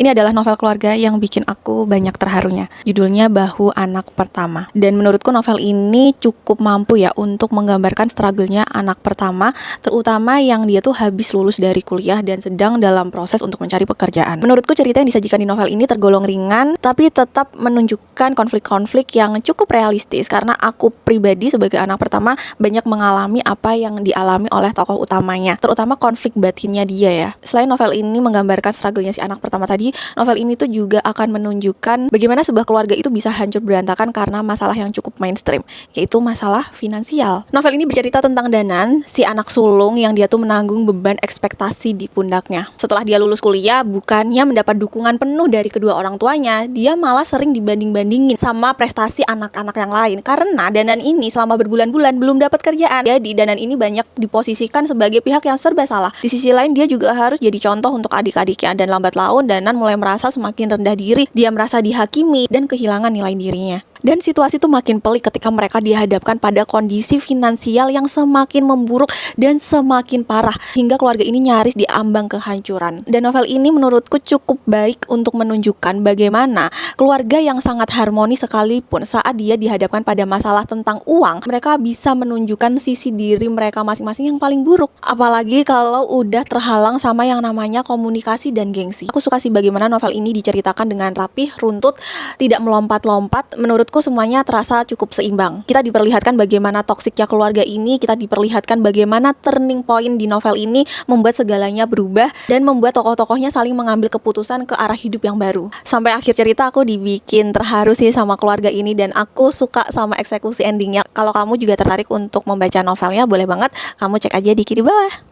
Ini adalah novel keluarga yang bikin aku banyak terharunya. Judulnya Bahu Anak Pertama. Dan menurutku novel ini cukup mampu ya untuk menggambarkan struggle-nya anak pertama, terutama yang dia tuh habis lulus dari kuliah dan sedang dalam proses untuk mencari pekerjaan. Menurutku cerita yang disajikan di novel ini tergolong ringan, tapi tetap menunjukkan konflik-konflik yang cukup realistis. Karena aku pribadi sebagai anak pertama banyak mengalami apa yang dialami oleh tokoh utamanya, terutama konflik batinnya dia ya. Selain novel ini menggambarkan struggle-nya si anak pertama tadi, novel ini tuh juga akan menunjukkan bagaimana sebuah keluarga itu bisa hancur berantakan karena masalah yang cukup mainstream, yaitu masalah finansial. Novel ini bercerita tentang Danan, si anak sulung yang dia tuh menanggung beban ekspektasi di pundaknya. Setelah dia lulus kuliah, bukannya mendapat dukungan penuh dari kedua orang tuanya, dia malah sering dibanding-bandingin sama prestasi anak-anak yang lain. Karena Danan ini selama berbulan-bulan belum dapat kerjaan. Jadi Danan ini banyak diposisikan sebagai pihak yang serba salah. Di sisi lain dia juga harus jadi contoh untuk adik-adiknya, dan lambat laun Danan mulai merasa semakin rendah diri, dia merasa dihakimi dan kehilangan nilai dirinya. Dan situasi itu makin pelik ketika mereka dihadapkan pada kondisi finansial yang semakin memburuk dan semakin parah, hingga keluarga ini nyaris diambang kehancuran. Dan novel ini menurutku cukup baik untuk menunjukkan bagaimana keluarga yang sangat harmonis sekalipun saat dia dihadapkan pada masalah tentang uang, mereka bisa menunjukkan sisi diri mereka masing-masing yang paling buruk. Apalagi kalau udah terhalang sama yang namanya komunikasi dan gengsi. Aku suka sih bagaimana novel ini diceritakan dengan rapih, runtut, tidak melompat-lompat. Menurutku semuanya terasa cukup seimbang. Kita diperlihatkan bagaimana toksiknya keluarga ini, kita diperlihatkan bagaimana turning point di novel ini membuat segalanya berubah dan membuat tokoh-tokohnya saling mengambil keputusan ke arah hidup yang baru. Sampai akhir cerita aku dibikin terharu sih sama keluarga ini, dan aku suka sama eksekusi endingnya. Kalau kamu juga tertarik untuk membaca novelnya, boleh banget kamu cek aja di kiri bawah.